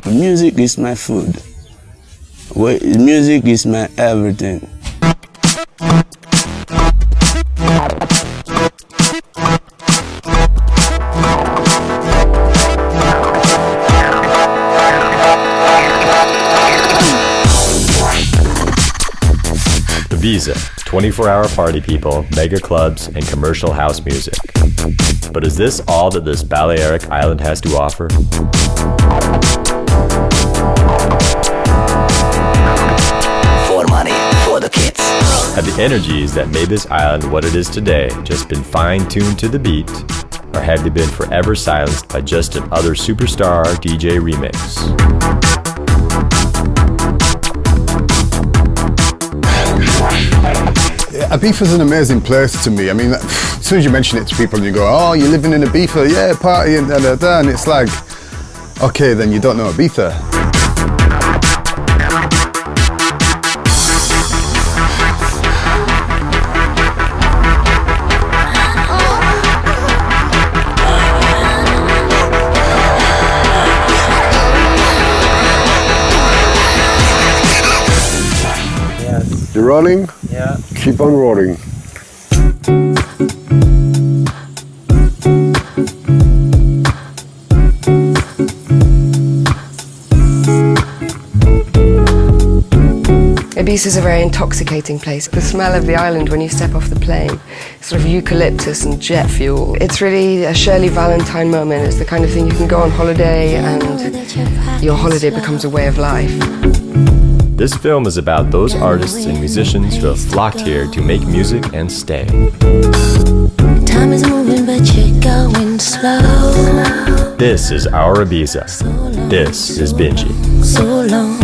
Music is my food. Music is my everything. Ibiza, 24-hour party people, mega clubs, and commercial house music. But is this all that this Balearic island has to offer? For money, for the kids. Have the energies that made this island what it is today just been fine-tuned to the beat? Or have they been forever silenced by just another superstar DJ remix? Ibiza's an amazing place to me. I mean, as soon as you mention it to people and you go, oh, you're living in Ibiza, yeah, party and da-da-da, and it's like, okay, then you don't know Ibiza. You rolling? Yeah. Keep on rolling. Ibiza is a very intoxicating place. The smell of the island when you step off the plane, sort of eucalyptus and jet fuel. It's really a Shirley Valentine moment. It's the kind of thing you can go on holiday and your holiday becomes a way of life. This film is about those artists and musicians who have flocked here to make music and stay. Time is moving, but you're going slow. This is our Ibiza. This is Binji. So long.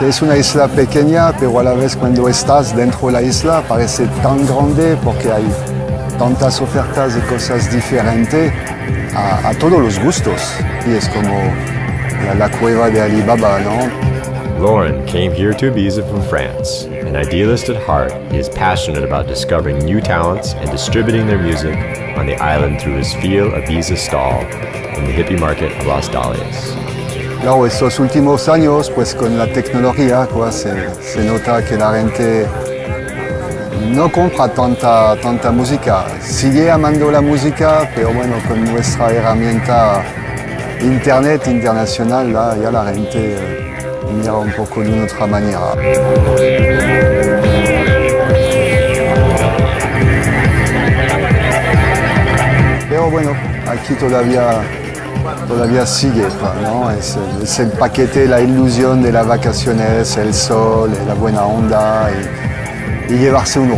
Es una isla pequeña, pero a la vez cuando estás dentro de la isla parece tan grande porque hay tantas ofertas de cosas diferentes a todos los gustos. Y es como la cueva de Alibaba, ¿no? Lauren came here to Ibiza from France. An idealist at heart, he is passionate about discovering new talents and distributing their music on the island through his Feel Ibiza stall in the hippie market of Las Dalias. Claro, estos últimos años, pues con la tecnología, pues, se nota que la gente no compra tanta música. Sigue amando la música, pero bueno, con nuestra herramienta internet internacional, ya la gente mira un poco de una otra manera. Pero bueno, aquí todavía sigue, ¿no? Es el paquete, la ilusión de las vacaciones, el sol, la buena onda y llevarse un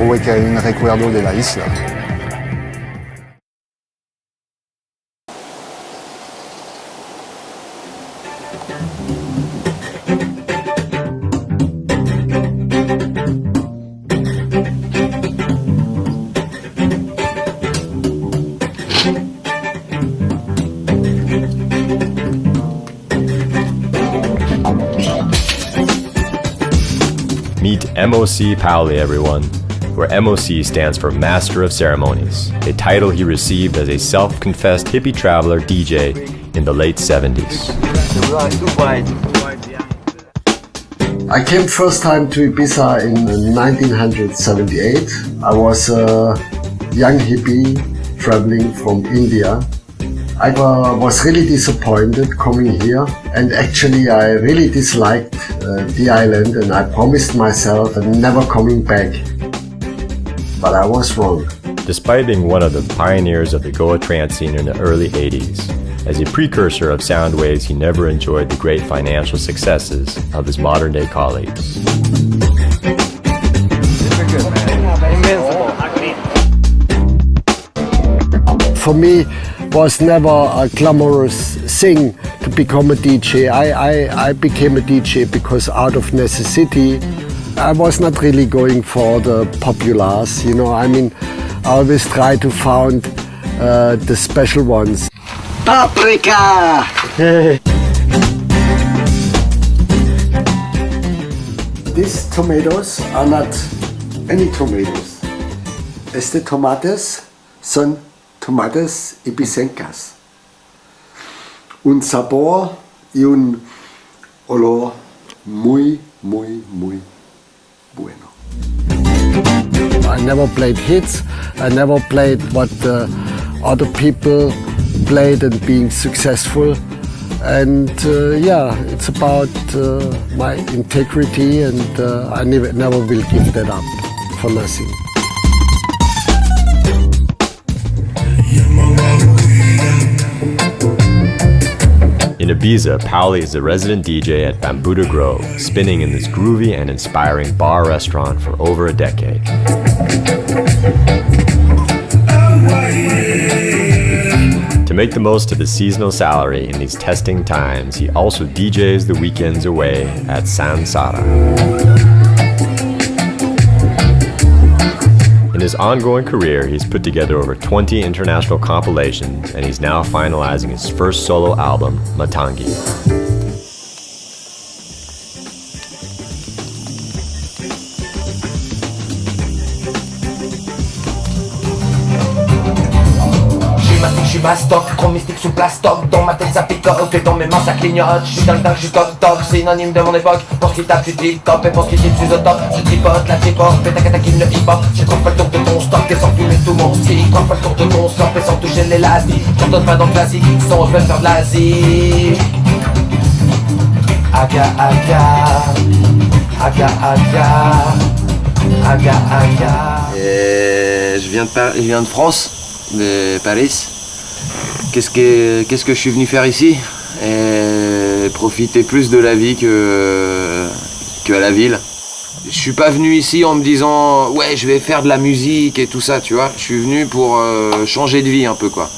recuerdo de la isla. Meet MOC Pauli, everyone, where MOC stands for Master of Ceremonies, a title he received as a self-confessed hippie traveler DJ in the late 70s. I came first time to Ibiza in 1978. I was a young hippie traveling from India. I was really disappointed coming here, and actually I really disliked the island, and I promised myself never coming back. But I was wrong. Despite being one of the pioneers of the Goa trance scene in the early 80s, as a precursor of sound waves, he never enjoyed the great financial successes of his modern-day colleagues. For me, was never a glamorous thing to become a DJ. I became a DJ because out of necessity. I was not really going for the populars, you know. I mean, I always try to find the special ones. Paprika! These tomatoes are not any tomatoes. Estas tomates son tomates ibicencas. Un sabor y un olor muy, muy, muy bueno. I never played hits. I never played what other people played and being successful. And yeah, it's about my integrity, and I never will give that up for nothing. In Ibiza, Pauli is the resident DJ at Bambuda Grove, spinning in this groovy and inspiring bar restaurant for over a decade. To make the most of his seasonal salary in these testing times, he also DJs the weekends away at San Sara. In his ongoing career, he's put together over 20 international compilations, and he's now finalizing his first solo album, Matangi. Je suis mastoc, chrome mystique sous plastoc. Dans ma tête ça picote et dans mes mains ça clignote. Je suis dingue, je suis toc, synonyme de mon époque. Pour ce qui tape, tu dis top, et pour ce qui dit, tu suis au top. Je tripote, la trip-hop, et ta catacline le hip-hop. J'ai trop fait le tour de ton stock et sans fumer tout mon stick. Trop fait le tour de ton stock et sans toucher l'élastique. Je retourne pas dans le classique, sans je vais faire de l'Asie. Aga, aga, aga, aga, aga, aga. Je viens de France, de Paris. Qu'est-ce que je suis venu faire ici? Profiter plus de la vie que à la ville. Je suis pas venu ici en me disant ouais je vais faire de la musique et tout ça, tu vois. Je suis venu pour changer de vie un peu quoi.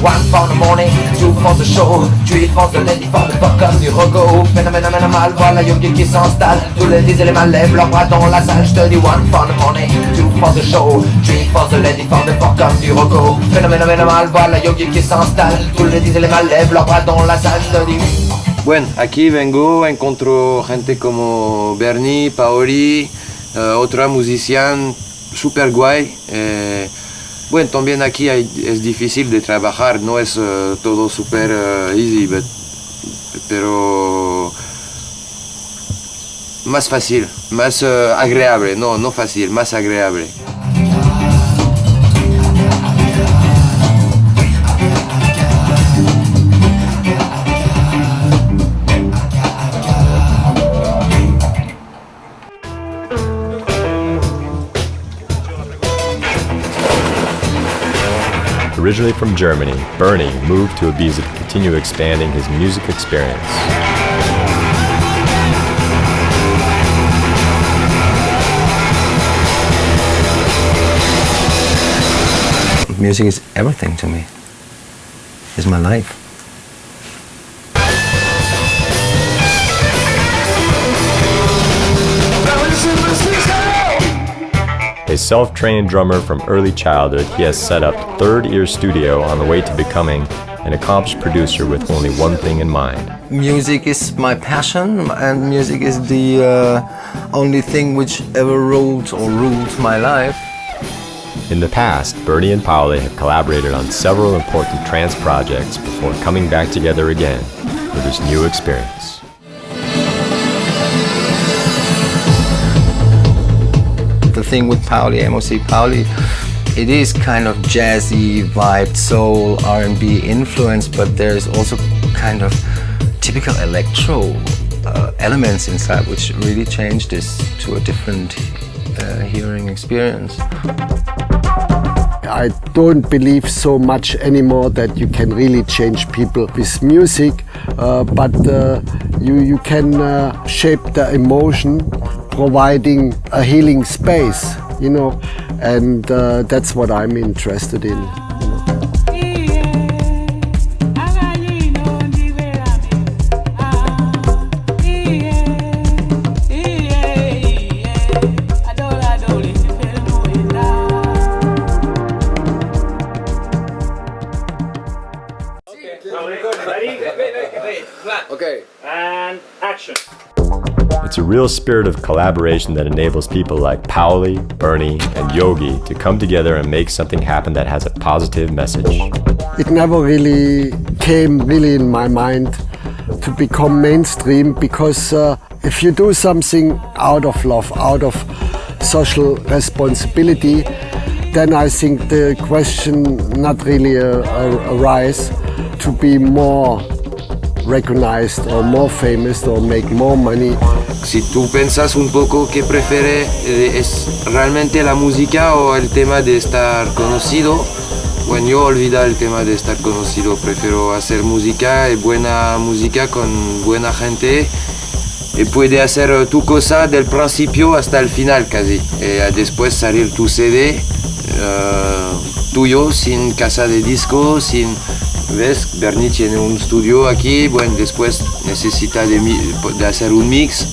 One for the morning, two for the show, three for the lady, for the fuck comme du rogo. Phénomène mal, voilà yogi qui s'installe. Tous les 10 éléments lèvent leurs bras dans la salle. Je te dis one for the morning, two for the show, three for the lady, for the fuck comme du rogo. Phénomène mal, voilà yogi qui s'installe. Tous les 10 éléments lèvent leurs bras dans la salle. Je te dis. Bueno, aquí vengo, encuentro gente como Bernie, Paoli, otra musician super guay. Bueno, también aquí es difícil de trabajar, no es todo super easy, pero más fácil, más agradable, no fácil, más agradable. Originally from Germany, Bernie moved to Ibiza to continue expanding his music experience. Music is everything to me. It's my life. A self-trained drummer from early childhood, he has set up Third Ear Studio on the way to becoming an accomplished producer with only one thing in mind. Music is my passion, and music is the only thing which ever ruled my life. In the past, Bernie and Pauli have collaborated on several important trance projects before coming back together again with this new experience. The thing with Pauli, MOC Pauli, it is kind of jazzy, vibed, soul, R&B influence, but there's also kind of typical electro elements inside, which really changed this to a different hearing experience. I don't believe so much anymore that you can really change people with music, but you can shape the emotion, providing a healing space, you know, and that's what I'm interested in. Okay. It's a real spirit of collaboration that enables people like Paoli, Bernie, and Yogi to come together and make something happen that has a positive message. It never really came in my mind to become mainstream, because if you do something out of love, out of social responsibility, then I think the question not really arise to be more recognized or more famous or make more money. Si tú pensas un poco qué prefiere, ¿es realmente la música o el tema de estar conocido? Bueno, yo olvido el tema de estar conocido, prefiero hacer música y buena música con buena gente y puede hacer tu cosa del principio hasta el final casi. Después salir tu CD tuyo, sin casa de disco, sin... ¿Ves? Bernie tiene un estudio aquí, bueno, después necesita de hacer un mix,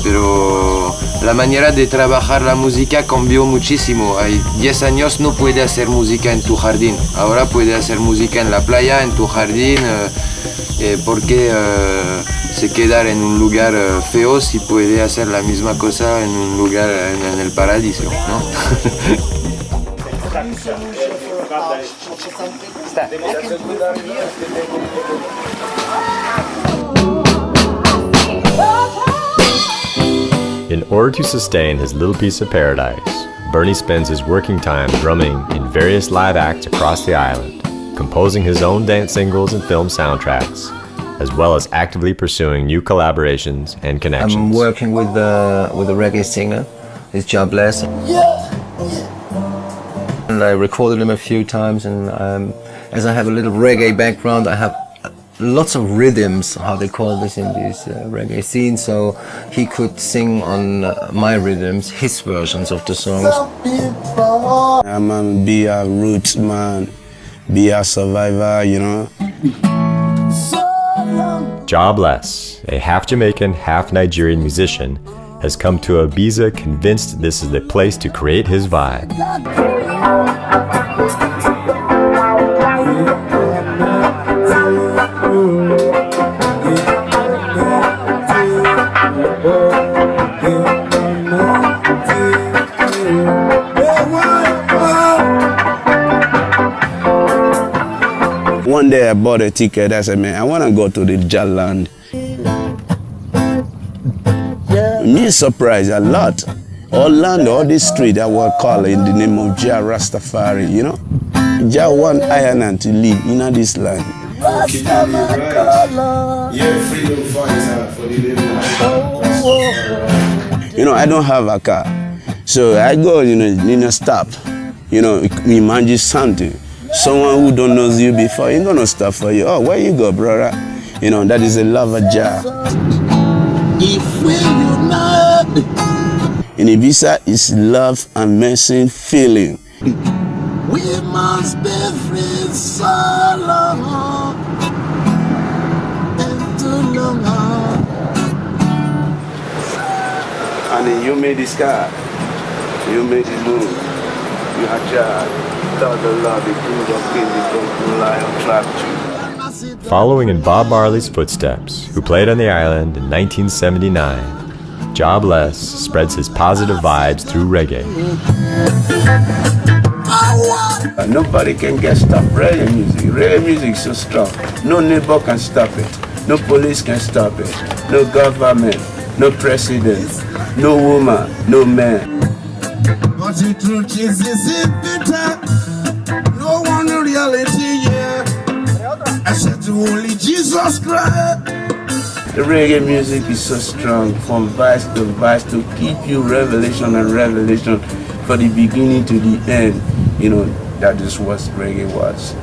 pero la manera de trabajar la música cambió muchísimo. Hay 10 años no puede hacer música en tu jardín, ahora puede hacer música en la playa, en tu jardín, porque se quedar en un lugar feo si puede hacer la misma cosa en un lugar en el paraíso, ¿no? In order to sustain his little piece of paradise, Bernie spends his working time drumming in various live acts across the island, composing his own dance singles and film soundtracks, as well as actively pursuing new collaborations and connections. I'm working with a reggae singer, it's Gyula Balogh. And I recorded him a few times, and as I have a little reggae background, I have lots of rhythms, how they call this in this reggae scene, so he could sing on my rhythms, his versions of the songs. I'm gonna be a roots man, be a survivor, you know. Gyula Balogh, a half Jamaican, half Nigerian musician, has come to Ibiza convinced this is the place to create his vibe. One day I bought a ticket, I said, man, I want to go to the Jaland. Me surprised a lot. All land, all this street I will call in the name of Jah Rastafari, you know. Jah want Ireland to live in this land. You know, I don't have a car. So I go, stop. You know, imagine something. Someone who don't know you before, ain't gonna stop for you. Oh, where you go, brother? You know, that is a love of Jah. If we unite, in Ibiza, it's love and mercy feeling. we must be free so long and too long. And you made the sky, you made the moon, you are Jah. Without the love, the king of kings, the don't lie on trap you. Following in Bob Marley's footsteps, who played on the island in 1979, Gyula Balogh spreads his positive vibes through reggae. Nobody can get stopped. Reggae music is so strong. No neighbor can stop it. No police can stop it. No government, no president, no woman, no man. But the truth is bitter. No one in reality, yeah. I said to only Jesus Christ. The reggae music is so strong, from verse to keep you revelation and revelation, for the beginning to the end. You know, that is what reggae was.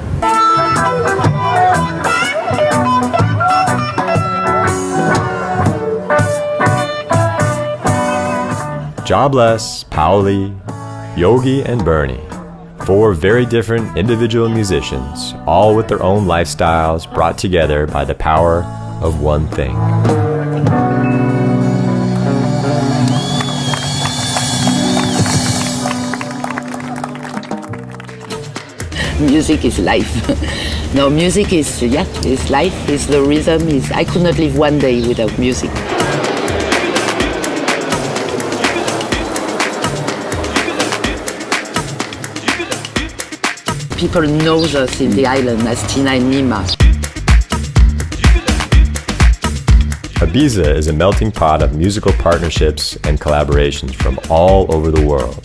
Gyula Balogh, Paoli, Yogi, and Bernie. 4 very different individual musicians, all with their own lifestyles brought together by the power of one thing. Music is life. No, music is, it's life, it's the rhythm. I could not live one day without music. people know us in the island as Tina and Nima. Ibiza is a melting pot of musical partnerships and collaborations from all over the world.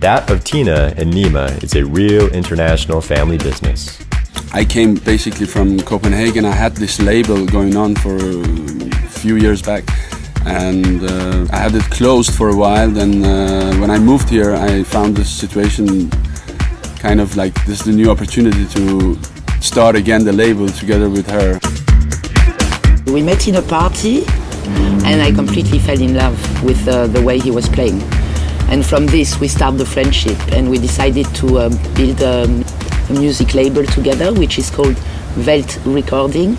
That of Tina and Nima is a real international family business. I came basically from Copenhagen. I had this label going on for a few years back, and I had it closed for a while. Then when I moved here, I found this situation kind of like this is the new opportunity to start again the label together with her. We met in a party and I completely fell in love with the way he was playing. And from this we started the friendship and we decided to build a music label together, which is called Welt Recording.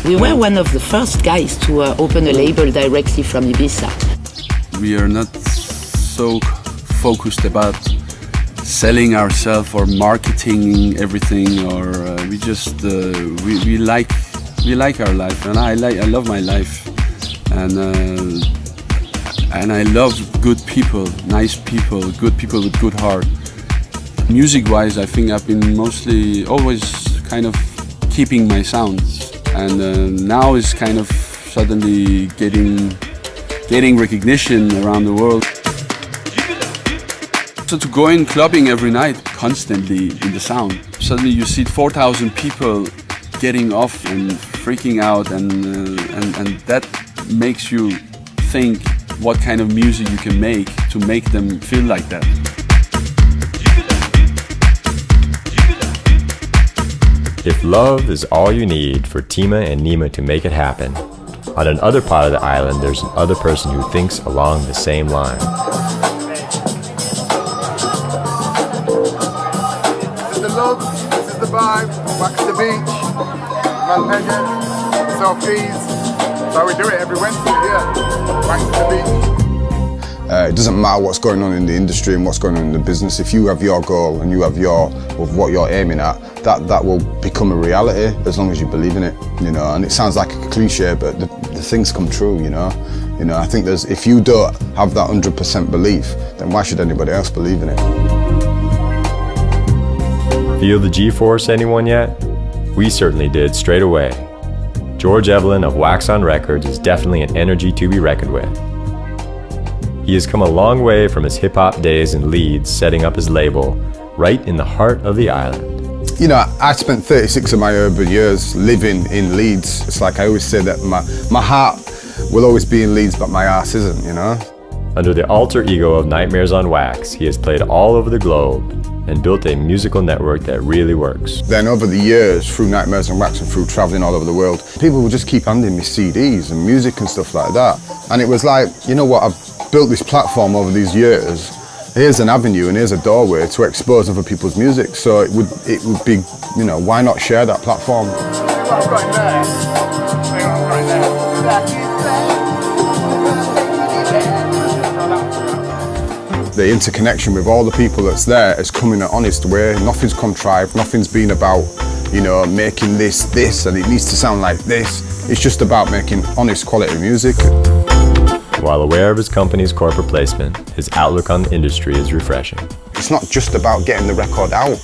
We were one of the first guys to open a label directly from Ibiza. We are not so focused about selling ourselves or marketing everything, or we just we like our life, and I love my life, and I love good people, nice people, good people with good heart. Music-wise, I think I've been mostly always kind of keeping my sounds, and now it's kind of suddenly getting recognition around the world. So to go in clubbing every night, constantly in the sound, suddenly you see 4,000 people getting off and freaking out, and that makes you think what kind of music you can make to make them feel like that. If love is all you need for Tima and Nima to make it happen, on another part of the island there's another person who thinks along the same line. This is the love, this is the vibe, back to the beach, Malpenga, selfies. That's how we do it every Wednesday, yeah. Back to the beach. It doesn't matter what's going on in the industry and what's going on in the business. If you have your goal and you have what you're aiming at, that will become a reality as long as you believe in it, you know. And it sounds like a cliche, but the things come true, you know. I think if you don't have that 100% belief, then why should anybody else believe in it? Feel the G-force, anyone yet? We certainly did straight away. George Evelyn of Wax on Records is definitely an energy to be reckoned with. He has come a long way from his hip-hop days in Leeds, setting up his label right in the heart of the island. You know, I spent 36 of my urban years living in Leeds. It's like I always say that my heart will always be in Leeds, but my ass isn't, you know? Under the alter ego of Nightmares on Wax, he has played all over the globe and built a musical network that really works. Then over the years, through Nightmares on Wax and through traveling all over the world, people would just keep handing me CDs and music and stuff like that. And it was like, you know what, I've built this platform over these years. Here's an avenue and here's a doorway to expose other people's music. So it would be, you know, why not share that platform? The interconnection with all the people that's there is come in an honest way. Nothing's contrived, nothing's been about, you know, making this, and it needs to sound like this. It's just about making honest quality music. While aware of his company's corporate placement, his outlook on the industry is refreshing. It's not just about getting the record out.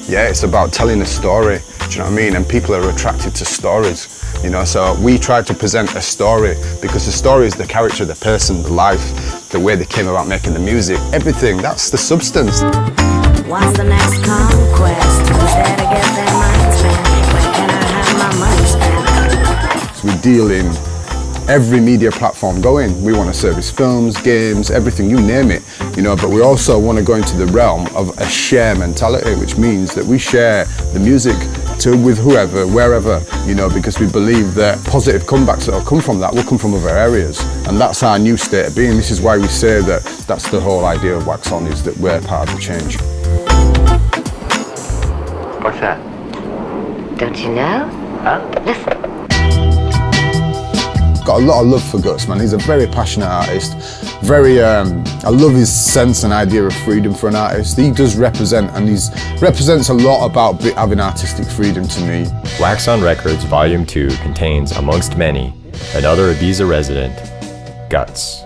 Yeah, it's about telling a story. Do you know what I mean? And people are attracted to stories. You know, so we try to present a story because the story is the character, the person, the life, the way they came about making the music, everything. That's the substance. What's the next conquest? Who's there to get their minds spent? Where can I have my money spent? So we deal in every media platform going. We want to service films, games, everything, you name it, you know, but we also want to go into the realm of a share mentality, which means that we share the music with whoever, wherever, you know, because we believe that positive comebacks that will come from that will come from other areas. And that's our new state of being. This is why we say that that's the whole idea of Wax On, is that we're part of the change. What's that? Don't you know? Huh? Listen. Got a lot of love for Guts, man. He's a very passionate artist. I love his sense and idea of freedom for an artist. He does represent, and he represents a lot about having artistic freedom to me. Wax on Records Volume 2 contains, amongst many, another Ibiza resident, Guts.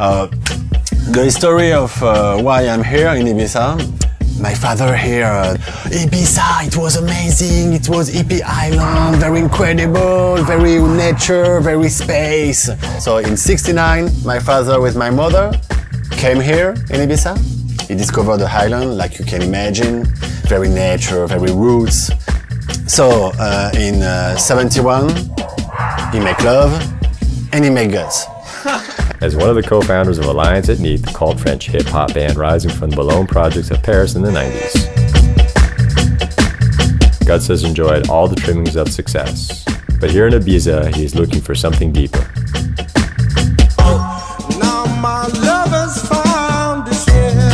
The story of why I'm here in Ibiza. My father here, Ibiza, it was amazing, it was hippie island, very incredible, very nature, very space. So in '69, my father with my mother came here in Ibiza. He discovered the island, like you can imagine, very nature, very roots. So in '71, he make love and he make guts. As one of the co-founders of Alliance at Neath, the cult French hip-hop band rising from the Ballogne projects of Paris in the 90s. Guts has enjoyed all the trimmings of success, but here in Ibiza, he is looking for something deeper.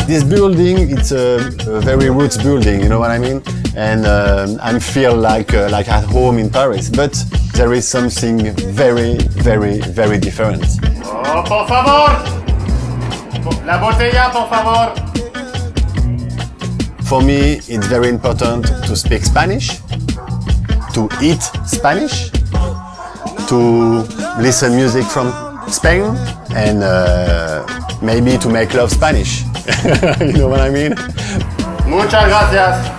This building, it's a very roots building, you know what I mean? And I feel like at home in Paris, but there is something very, very, very different. Oh, por favor! La botella, por favor! For me, it's very important to speak Spanish, to eat Spanish, to listen music from Spain, and maybe to make love Spanish. You know what I mean? Muchas gracias.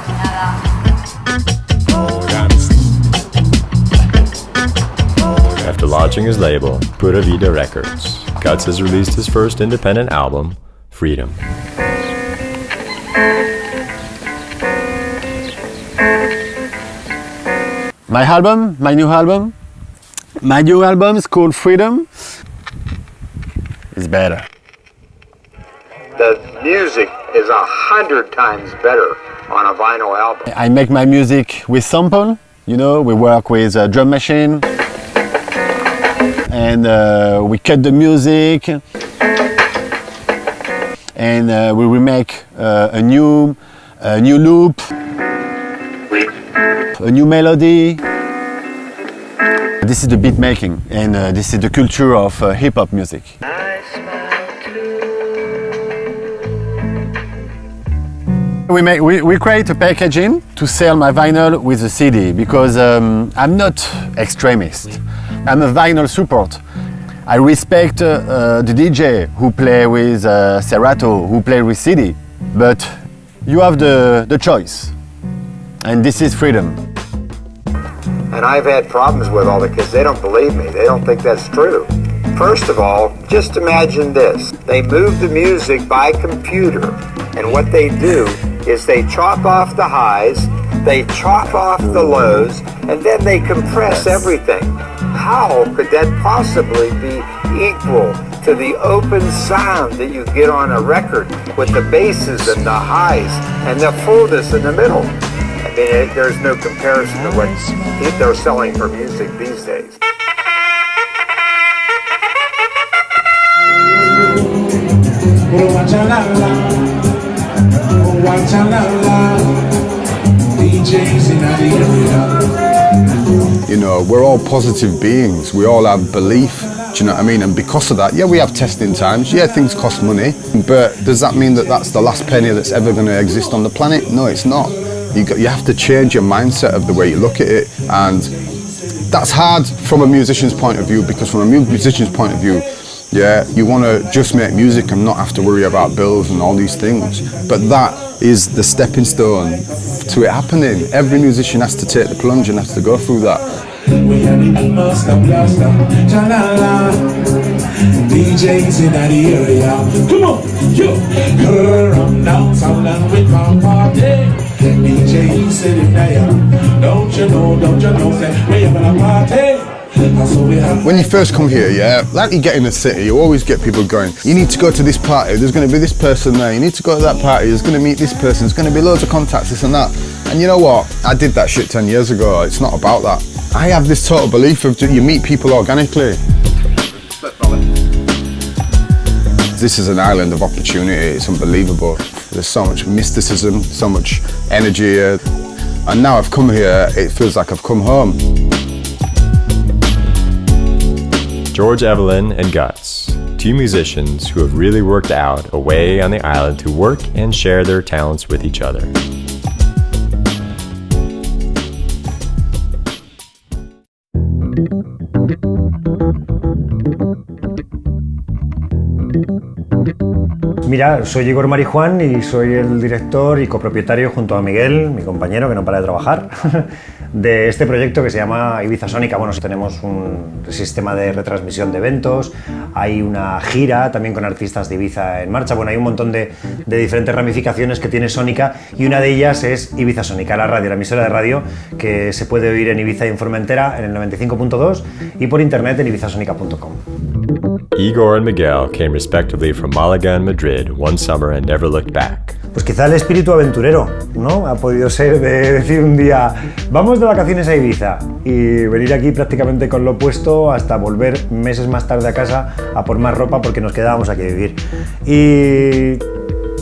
After launching his label, Pura Vida Records, Guts has released his first independent album, Freedom. My new album is called Freedom. It's better. The music is 100 times better on a vinyl album. I make my music with sample, you know, we work with a drum machine. And we cut the music, and we remake a new loop, a new melody. This is the beat making, and this is the culture of hip hop music. We create a packaging to sell my vinyl with a CD because I'm not extremist. I'm a vinyl support. I respect the DJ who play with Serato, who play with CD, but you have the choice, and this is freedom. And I've had problems with all the kids. They don't believe me. They don't think that's true. First of all, just imagine this. They move the music by computer, and what they do is they chop off the highs, they chop off the lows, and then they compress everything. How could that possibly be equal to the open sound that you get on a record with the basses and the highs and the fullness in the middle? I mean, there's no comparison to what they're selling for music these days. You know, we're all positive beings. We all have belief. Do you know what I mean? And because of that, yeah, we have testing times. Yeah, things cost money. But does that mean that that's the last penny that's ever going to exist on the planet? No, it's not. You have to change your mindset of the way you look at it. And that's hard from a musician's point of view, because from a musician's point of view, yeah, you want to just make music and not have to worry about bills and all these things. But that is the stepping stone to it happening. Every musician has to take the plunge and has to go through that. DJs in that area, come on, yo, I'm downtown and with my party. DJ said it there, don't you know, say we having a party. When you first come here, yeah, like you get in the city, you always get people going, you need to go to this party, there's going to be this person there, you need to go to that party, there's going to meet this person, there's going to be loads of contacts, this and that. And you know what? I did that shit 10 years ago. It's not about that. I have this total belief of you meet people organically. This is an island of opportunity. It's unbelievable. There's so much mysticism, so much energy here. And now I've come here, it feels like I've come home. George Evelyn and Guts, two musicians who have really worked out a way on the island to work and share their talents with each other. Mira, soy Igor Marijuán y soy el director y copropietario junto a Miguel, mi compañero que no para de trabajar, de este proyecto que se llama Ibiza Sónica. Bueno, tenemos un sistema de retransmisión de eventos, hay una gira también con artistas de Ibiza en marcha. Bueno, hay un montón de diferentes ramificaciones que tiene Sónica y una de ellas es Ibiza Sónica, la radio, la emisora de radio que se puede oír en Ibiza y en Formentera en el 95.2 y por internet en ibizasonica.com. Igor and Miguel came respectively from Malaga and Madrid one summer and never looked back. Pues quizá el espíritu aventurero, ¿no? Ha podido ser de decir un día, vamos de vacaciones a Ibiza y venir aquí prácticamente con lo puesto hasta volver meses más tarde a casa a por más ropa porque nos quedábamos aquí a vivir. Y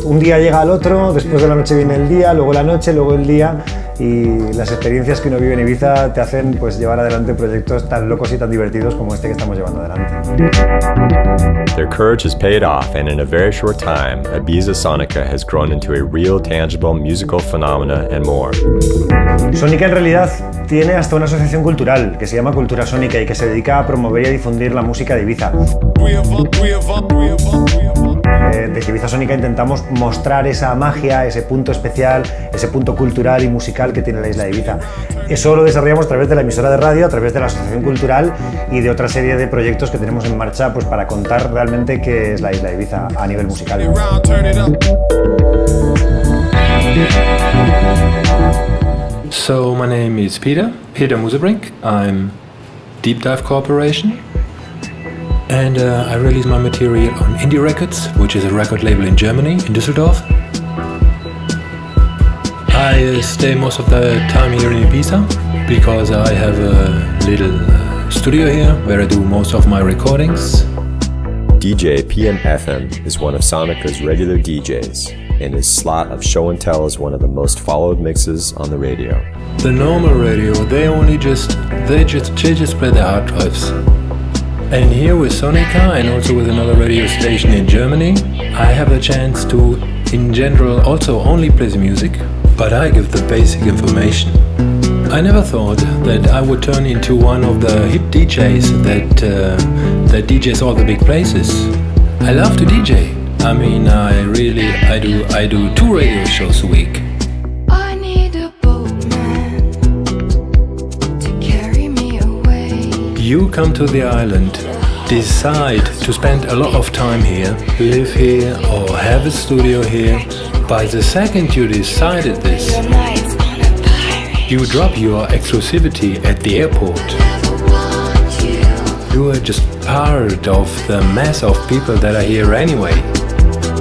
un día llega al otro, después de la noche viene el día, luego la noche, luego el día y las experiencias que uno vive en Ibiza te hacen pues llevar adelante proyectos tan locos y tan divertidos como este que estamos llevando adelante. Their courage has paid off, and in a very short time, Ibiza Sonica has grown into a real, tangible musical phenomena and more. Sónica en realidad tiene hasta una asociación cultural que se llama Cultura Sónica y que se dedica a promover y a difundir la música de Ibiza. Desde Ibiza Sónica intentamos mostrar esa magia, ese punto especial, ese punto cultural y musical que tiene la isla de Ibiza. Eso lo desarrollamos a través de la emisora de radio, a través de la asociación cultural y de otra serie de proyectos que tenemos en marcha pues, para contar realmente qué es la isla de Ibiza a nivel musical. So my name is Peter Musebrink. I'm Deep Dive Corporation. And I release my material on Indie Records, which is a record label in Germany, in Düsseldorf. I stay most of the time here in Ibiza because I have a little studio here where I do most of my recordings. DJ PMFM is one of Sonica's regular DJs, and his slot of show and tell is one of the most followed mixes on the radio. The normal radio, they just play the hard drives. And here with Sonica and also with another radio station in Germany, I have the chance to, in general, also only play the music, but I give the basic information. I never thought that I would turn into one of the hip DJs that DJs all the big places. I love to DJ. I mean, I do 2 radio shows a week. I need a boatman to carry me away. You come to the island, decide to spend a lot of time here, live here or have a studio here. By the second you decided this, you drop your exclusivity at the airport. You are just part of the mass of people that are here anyway.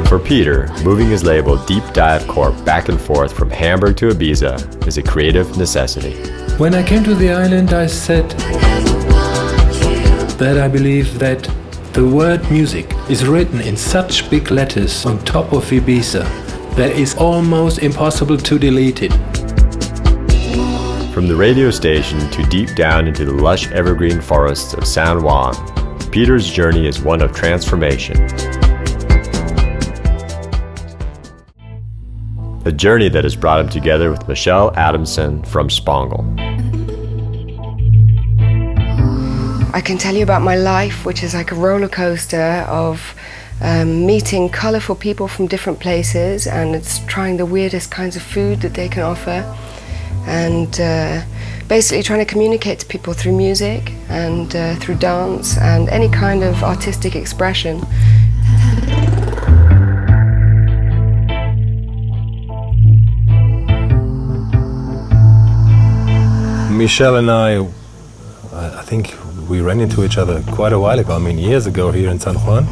For Peter, moving his label Deep Dive Corp back and forth from Hamburg to Ibiza is a creative necessity. When I came to the island, I said that I believe that the word music is written in such big letters on top of Ibiza that it's almost impossible to delete it. From the radio station to deep down into the lush evergreen forests of San Juan, Peter's journey is one of transformation. A journey that has brought him together with Michelle Adamson from Spangle. I can tell you about my life, which is like a roller coaster of meeting colourful people from different places, and it's trying the weirdest kinds of food that they can offer, and basically trying to communicate to people through music and through dance and any kind of artistic expression. Michelle and I think we ran into each other quite a while ago, I mean years ago here in San Juan.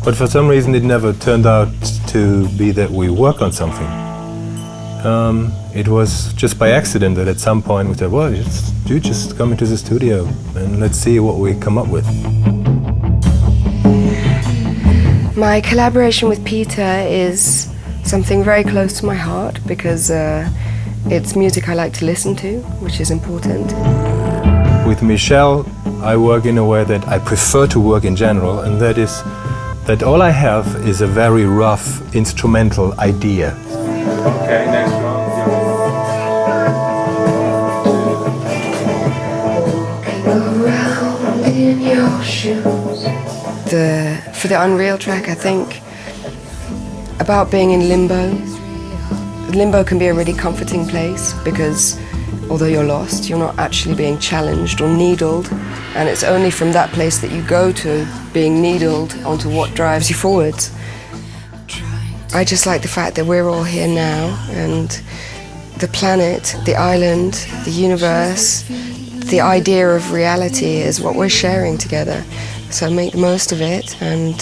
But for some reason it never turned out to be that we work on something. It was just by accident that at some point we said, well, you just come into the studio and let's see what we come up with. My collaboration with Peter is something very close to my heart because it's music I like to listen to, which is important. With Michelle, I work in a way that I prefer to work in general, and that is that all I have is a very rough instrumental idea. Okay, next one. Around in your shoes. For the Unreal track, I think about being in limbo. Limbo can be a really comforting place because although you're lost, you're not actually being challenged or needled, and it's only from that place that you go to being needled onto what drives you forwards. I just like the fact that we're all here now, and the planet, the island, the universe, the idea of reality is what we're sharing together. So make the most of it, and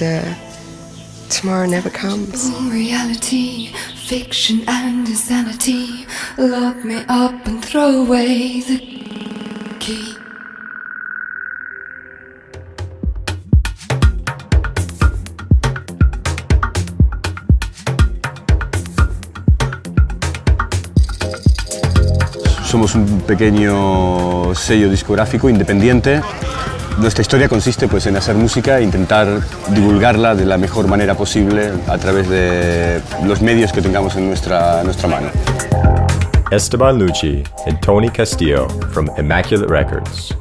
tomorrow never comes. Reality, fiction and insanity, lock me up and throw away the key. Somos un pequeño sello discográfico independiente. Nuestra historia consiste pues, en hacer música e intentar divulgarla de la mejor manera posible a través de los medios que tengamos en nuestra mano. Esteban Lucci and Tony Castillo from Immaculate Records,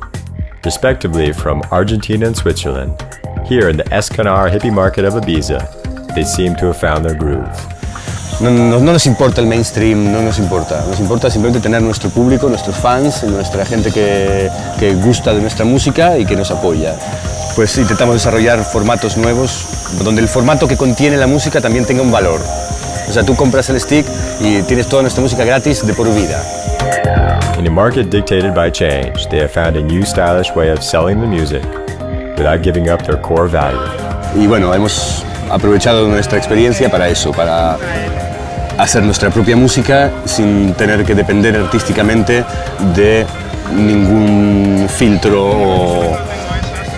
respectively from Argentina and Switzerland, here in the Escanar hippie market of Ibiza, they seem to have found their groove. No nos importa el mainstream, no nos importa. Nos importa simplemente tener nuestro público, nuestros fans, nuestra gente que gusta de nuestra música y que nos apoya. Pues intentamos desarrollar formatos nuevos, donde el formato que contiene la música también tenga un valor. O sea, tú compras el stick y tienes toda nuestra música gratis de por vida. In a market dictated by change, they have found a new stylish way of selling the music without giving up their core value. Y bueno, hemos aprovechado nuestra experiencia para eso, para hacer nuestra propia música sin tener que depender artísticamente de ningún filtro o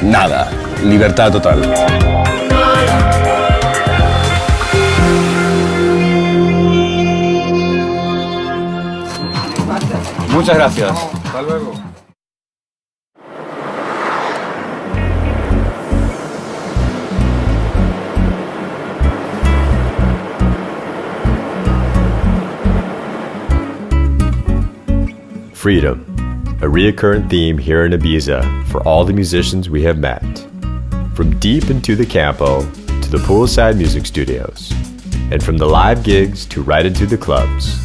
nada. Libertad total. Muchas gracias. Hasta luego. Freedom, a recurrent theme here in Ibiza for all the musicians we have met. From deep into the campo to the poolside music studios, and from the live gigs to right into the clubs.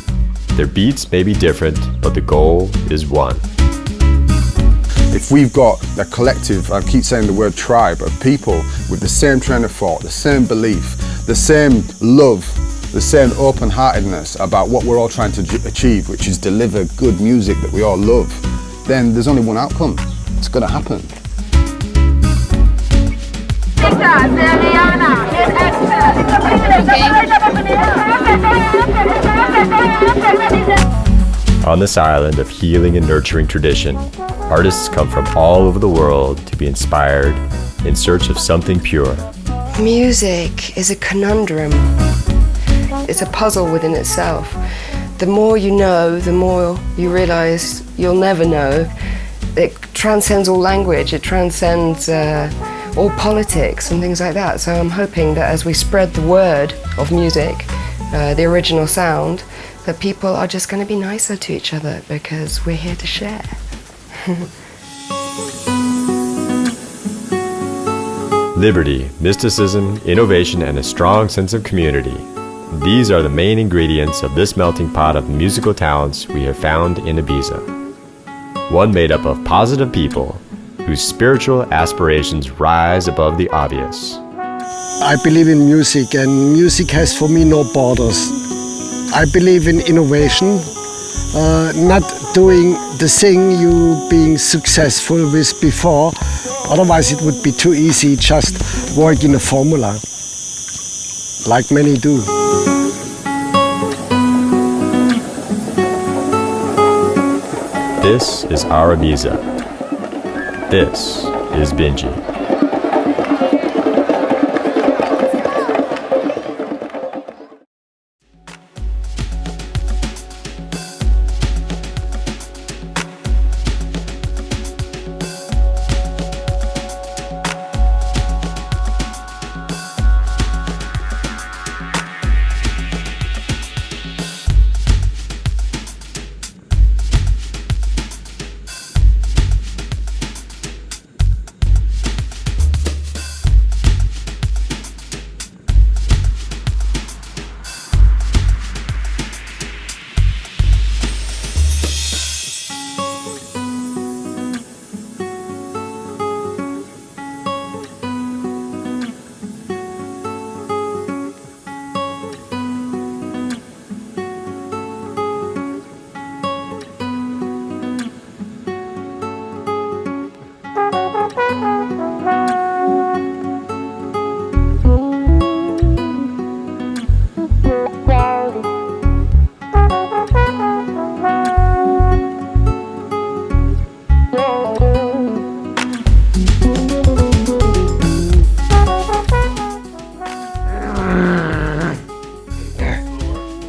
Their beats may be different, but the goal is one. If we've got a collective, I keep saying the word tribe, of people with the same train of thought, the same belief, the same love, the same open-heartedness about what we're all trying to achieve, which is deliver good music that we all love, then there's only one outcome. It's going to happen. On this island of healing and nurturing tradition, artists come from all over the world to be inspired in search of something pure. Music is a conundrum. It's a puzzle within itself. The more you know, the more you realize you'll never know. It transcends all language, it transcends all politics and things like that. So I'm hoping that as we spread the word of music, the original sound, that people are just going to be nicer to each other because we're here to share. Liberty, mysticism, innovation, and a strong sense of community. These are the main ingredients of this melting pot of musical talents we have found in Ibiza. One made up of positive people whose spiritual aspirations rise above the obvious. I believe in music, and music has for me no borders. I believe in innovation, not doing the thing you being successful with before, otherwise it would be too easy just work in a formula, like many do. This is our Ibiza. This is Binji.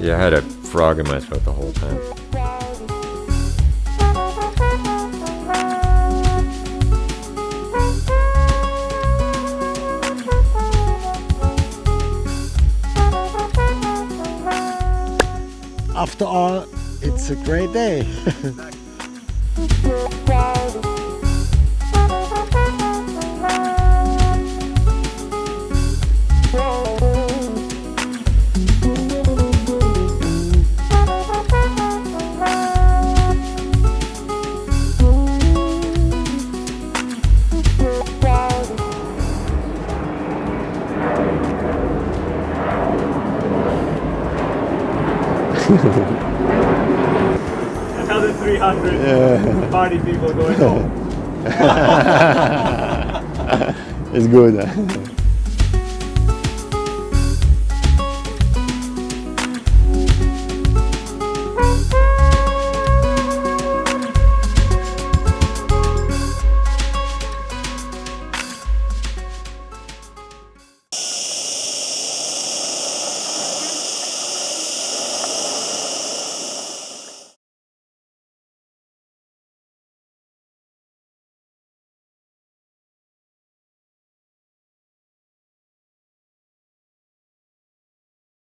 Yeah, I had a frog in my throat the whole time. After all, it's a great day. Another 300 party people going home. It's good.